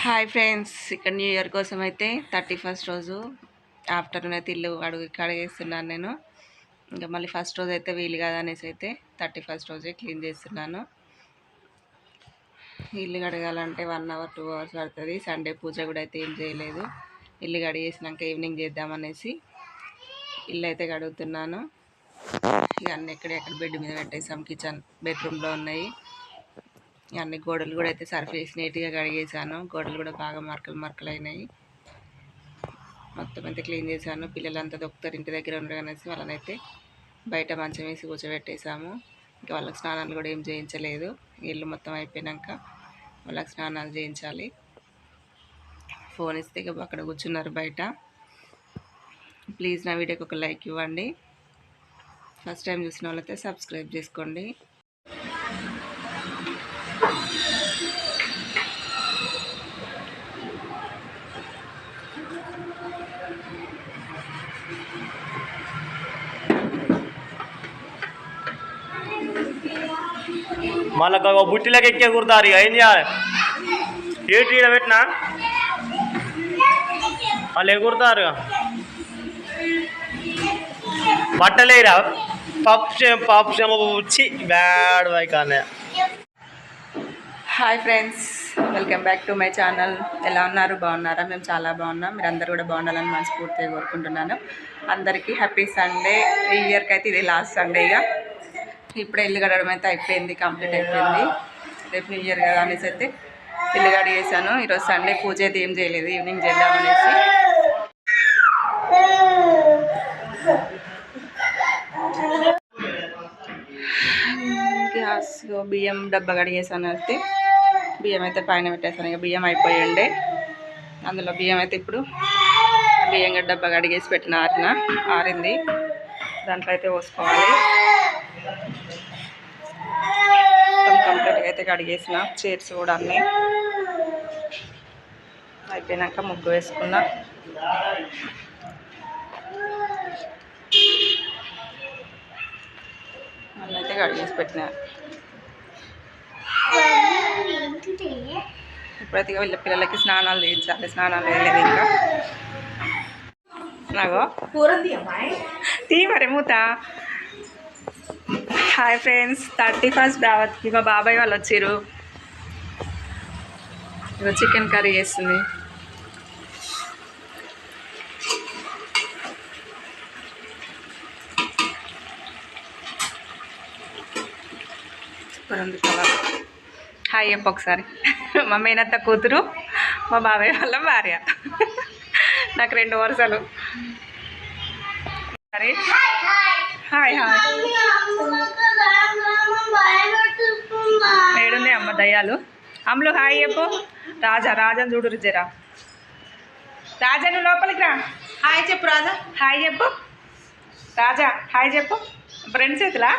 Hi friends, ఇక్కడ new year కోసం అయితే 31st రోజు ఆఫ్టర్నూన్ అయితే ఇల్లు కడిగేస్తున్నాను నేను. ఇంకా మళ్ళీ ఫస్ట్ రోజు అయితే వీలు కాదనేసి అయితే 31st రోజే క్లీన్ చేస్తున్నాను. ఇల్లు కడగాలంటే 1 అవర్ 2 అవర్స్ పడుతుంది. సండే పూజ కూడా అయితే ఏం చేయలేదు. ఇల్లు కడిగేసినాక ఈవినింగ్ చేద్దామనేసి ఇల్లు అయితే కడుగుతున్నాను. ఇక అన్నీ ఎక్కడ బెడ్ మీద పెట్టేసాం. కిచెన్ బెడ్రూమ్లో ఉన్నాయి. అన్ని గోడలు కూడా అయితే సర్ఫ్ చేసి నీట్గా కడిగేసాను. గోడలు కూడా బాగా మరకలు అయినాయి. మొత్తం అయితే క్లీన్ చేశాను. పిల్లలంతా దొక్కుతారు ఇంటి దగ్గర ఉండరు అనేసి వాళ్ళనైతే బయట మంచం వేసి కూర్చోబెట్టేసాము. ఇంకా వాళ్ళకి స్నానాలు కూడా ఏం చేయించలేదు. ఇల్లు మొత్తం అయిపోయాక వాళ్ళకి స్నానాలు చేయించాలి. ఫోన్ ఇస్తే ఇక అక్కడ కూర్చున్నారు బయట. ప్లీజ్ నా వీడియోకి ఒక లైక్ ఇవ్వండి. ఫస్ట్ టైం చూసిన వాళ్ళైతే సబ్స్క్రైబ్ చేసుకోండి. మళ్ళీ బుట్టిలోకి ఎక్కే కుడతారు. ఇక ఏం చేయాలి? ఏటి ఈడ పెట్టినా వాళ్ళు ఎగురుతారు. బట్టలేరా పప్పు వచ్చి బ్యాడ్ వైకానే. Hi friends, welcome back to my channel. ఎలా ఉన్నారు? బాగున్నారా? మేము చాలా బాగున్నాం. మీరు అందరు కూడా బాగుండాలని మనస్ఫూర్తిగా కోరుకుంటున్నాను. అందరికీ హ్యాపీ సండే. ఈ ఇయర్కి అయితే ఇది లాస్ట్ సండే. ఇప్పుడే ఇల్లు కడగడం అయితే అయిపోయింది, కంప్లీట్ అయిపోయింది. రేపు న్యూ ఇయర్ కదా అనేసి అయితే ఇల్లు కడిగేసాను. ఈరోజు సండే పూజ అయితే ఏం చేయలేదు, ఈవినింగ్ చేద్దామనేసి. గ్యాస్ బియ్యం డబ్బా కడిగేసాను. అయితే బియ్యం అయితే పైన పెట్టేసాను. ఇక బియ్యం అయిపోయిండే. అందులో బియ్యం అయితే ఇప్పుడు బియ్యం డబ్బా కడిగేసి పెట్టిన ఆరింది. దాంట్లో అయితే పోసుకోవాలి. మొత్తం కంప్లీట్గా అయితే కడిగేసిన. చైర్స్ కూడా అన్నీ అయిపోయినాక ముగ్గు వేసుకున్నా. అన్నీ అయితే కడిగేసి పెట్టినా. ఇప్పుడైతే వీళ్ళ పిల్లలకి స్నానాలు చేయించాలి. స్నానాలు వేయలేదు ఇంకా. నాగో తీ మరి మూత. హాయ్ ఫ్రెండ్స్, 31st దావత్కి మా బాబాయ్ వాళ్ళు వచ్చారు. ఇక చికెన్ కర్రీ చేస్తుంది. హాయ్ చెప్పు ఒకసారి. మా మేనత్త కూతురు, మా బాబాయ్ వాళ్ళ భార్య. నాకు 2 వరుసలు. సరే హాయ్ హాయ్. ఏడుంది అమ్మ దయ్యాలు. అమ్ములు హాయ్ చెప్పు. రాజని చూడు జరా. రాజా నువ్వు లోపలికి రా. హాయ్ చెప్పు రాజా. హాయ్ చెప్పు రాజా. హాయ్ చెప్పు. ఫ్రెండ్స్ ఎత్తులా.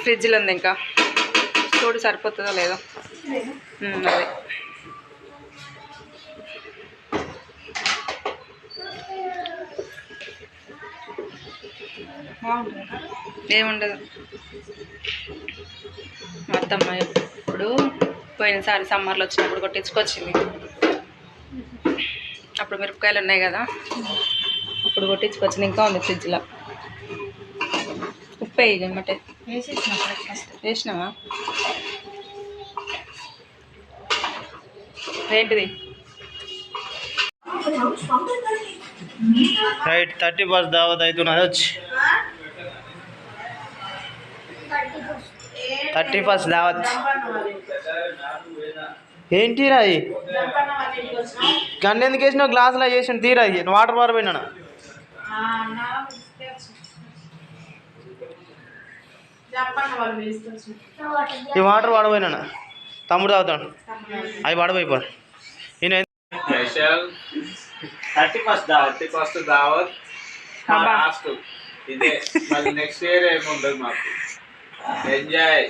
ఫ్రిడ్జ్లో ఉంది, ఇంకా చూడు సరిపోతుందో లేదో. అదే ఏముండదు. మొత్తం ఇప్పుడు పోయినసారి సమ్మర్లో వచ్చినప్పుడు కొట్టించుకొచ్చింది. అప్పుడు మిరపకాయలు ఉన్నాయి కదా, అప్పుడు కొట్టించుకొచ్చింది. ఇంకా ఉంది ఫ్రిడ్జ్లో. ఉప్పే ఇమ్మటే వేసినావా? ఏంటిది? రైట్ 31st దావత్ అవుతున్నది. వచ్చి 31st దావత్ ఏంటి రాయి గంట ఎందుకు వేసినావు? గ్లాసులో చేసిన తీరా వాటర్ పారిపోయినా. ఈ వాటర్ వాడిపోయినా. తమ్ముడు తాగుతాడు. అవి వాడిపోయిపోయి. నేను 31st దావత్ లాస్ట్. ఇదే మళ్ళీ నెక్స్ట్ ఇయర్ ఏముండదు మాకు. ఎంజాయ్.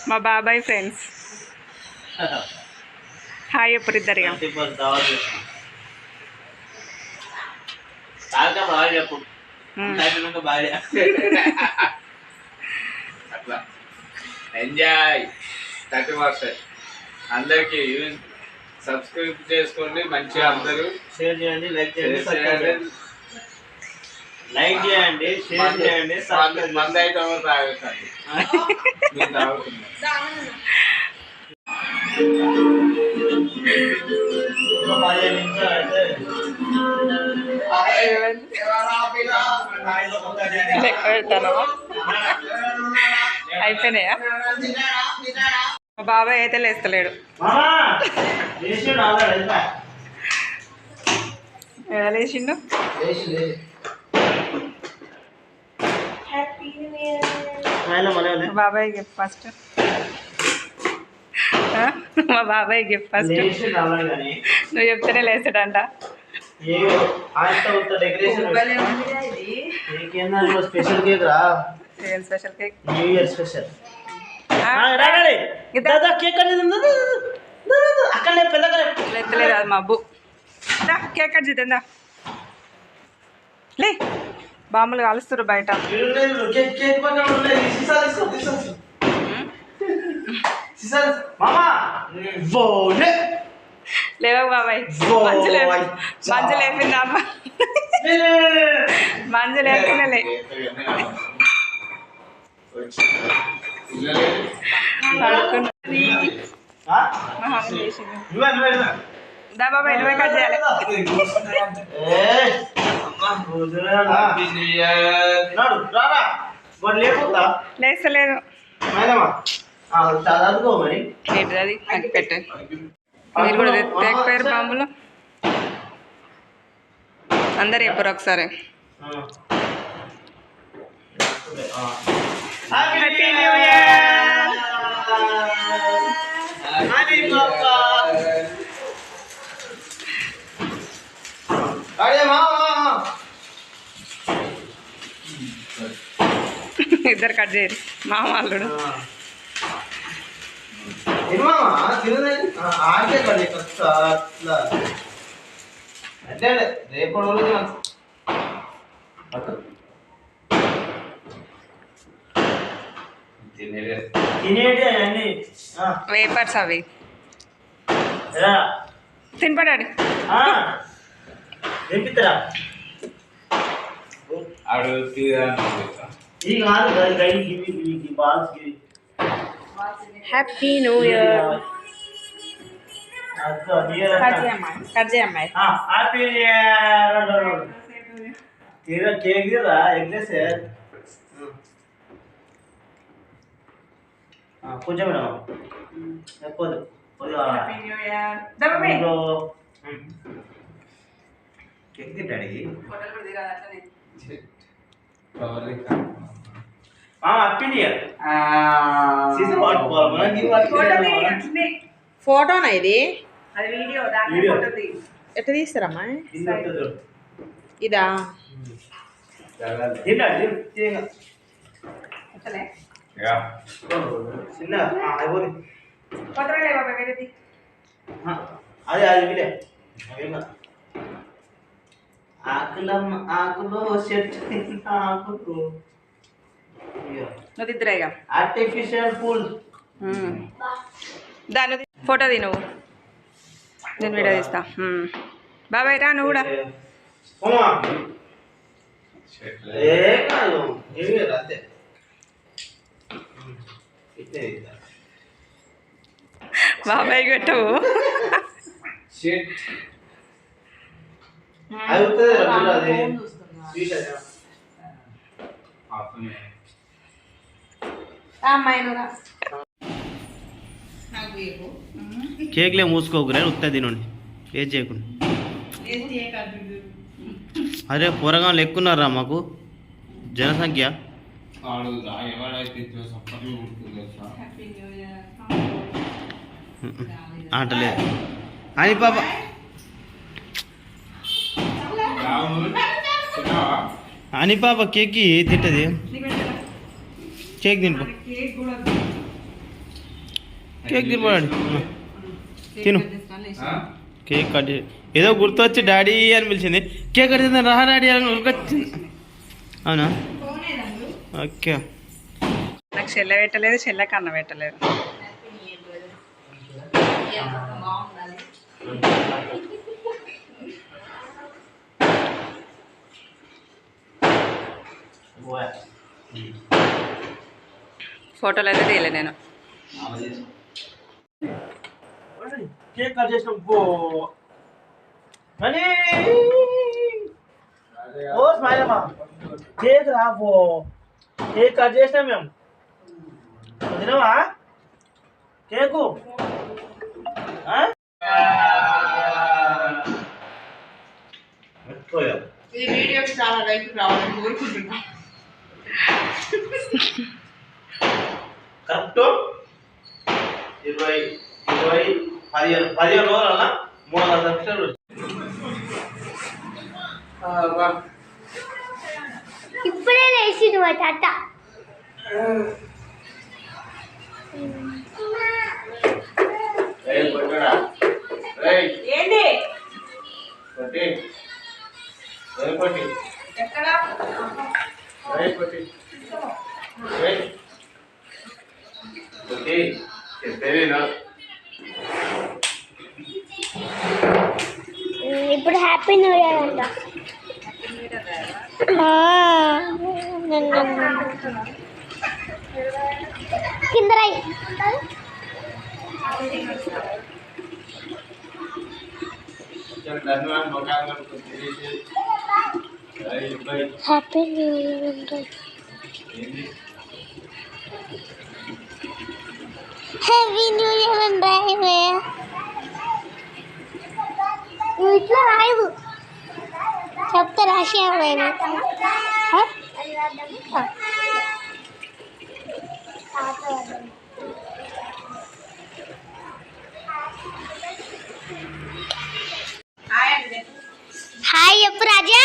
మా బాబాయ్ ఫ్రెండ్స్. హాయ్ ఎప్పుడు ఇద్దరు. 31st దావత్ చెప్పు. భార్య అట్లా ఎంజాయ్. 31st. అందరికి సబ్స్క్రైబ్ చేసుకోండి మంచిగా అందరూ షేర్ చేయండి, లైక్ చేయండి, share సబ్స్క్రైబ్ చేయండి. చేయండి. లైక్ చేయండి, షేర్ చేయండి, సబ్స్క్రైబ్ మంది అయితే ఎవరు తాగకండి మీరు తాగుతున్నారు ఇంకో 15 నిమిషాలు అయితే లెక్క పెడతాను. అయిపోయినాయా? మా బాబాయ్ అయితే లేస్తలేడు. మామా లేచిండు ఆల్రెడీ వెళ్తా. ఎలా లేచిండు? ఆయన మనమే మా బాబాయ్ గిఫ్ట్ ఫస్ట్. మా బాబాయ్ గిఫ్ట్ ఫస్ట్. లేచిండు ఆల్రెడీ కానీ నువ్వు చెప్తేనే లేస్తాడంట. ఏయో ఆయనతో ఉత్త డెకరేషన్ నీకేందా స్పెషల్ కేక్ రా, ఏం special cake? New year special. రాగాలి దాదా కేక్ అనేది అక్కడ పెద్దగా ఎత్తలేదు అది మా అబ్బు. కేక్ కట్ చేద్దా లే. బాంబులు కాలుస్తారు బయట. కేక్ మామా లేవా బాబాయ్? మంజు లేపింది అమ్మ. మంజు లేపిందలే. దా బాబాయ్ నువ్వే కట్ చేయాలి. లేస్తలేదు. ఏంటిది అది? అది పెట్టు. మీరు కూడా తేకపోయారు బాంబులు. అందరు చెప్పరు ఒకసారి. Happy new year. ఇద్దరు కట్ చేయరు మామ అల్లుడు. తినేటి అన్ని వేపర్స్ అవి తినపడాడు. తెప్పిస్తారా ఈ కాదు గై బాల్స్ హ్యాపీ న్యూ ఇయర్. కట్ చేయమ్మాయి. Happy year. కేక్ తీరా ఎగ్లెస్ కొంచెం ఎక్కువ కేక్ తింటాడు. Happy year. ఫోటోనా ఇది? వీడియో ఎట్లా తీస్తారమ్మా ఇదా? చిన్న అదే అది వీడే ఆకులమ్మ ఆకులో చెట్టు ఆకులు నువ్వు తిద్దరేగా ఆర్టిఫిషియల్ పూల్. దాన్ని ఫోటో తీ నువ్వు. నేను వీడియో తీస్తా. బాబాయ్ రా నువ్వు కూడా. బాబాయ్ కొట్టు. కేక్లే మూసుకోకురా ఉత్తా తినండి ఏం చేయకుండా. అరే పొరగా లెక్కున్నారా మాకు జనసంఖ్య. అంటలేదు అని పాప అని పాప కేక్ తింటది. కేక్ తినిపో. కేక్ తినపడాడు తిను. కేక్ కట్ ఏదో గుర్తొచ్చి డాడీ అని పిలిచింది. కేక్ కట్ రా డాడీ అని ఉరికొచ్చింది. అవునా ఓకే. నాకు చెల్లె పెట్టలేదు, చెల్లెకి అన్న పెట్టలేదు. బాగుండాలి. ఫోటోలు అయితే తీయలే నేను. కేక్ కట్ చేసినాం పో అని ఓ స్మైలమ్మా కేక్ రా పో కేక్ కట్ చేసినాం మేము తినవా కేకు ఈ వీడియోకి చాలా లైక్ రావాలని కోరుకుంటున్నా. కరెక్ట్ 15 రోజుల 300 సబ్స్క్రైబర్లు. ఇప్పుడే లేచిండు మా తాత. ఏంటి ఎక్కడ ఇప్పుడు హ్యాపీ న్యూ ఇయర్ అంట. కింద రాయి. హ్యాపీ న్యూ ఇయర్ అంట. హ్యాపీ న్యూ ఇయర్ అంట. నువ్వు ఇట్లా రాయవు చెప్తా రాసావు నేను. హాయ్ చెప్పు రాజా.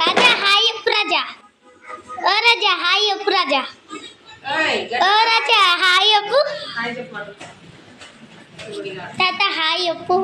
రాజా హాయ్ చెప్పు రాజా. ఓ రాజా హాయ్ చెప్పు రాజా. ఓ రాజా హాయ్ చెప్పు. తాత హాయ్ చెప్పు.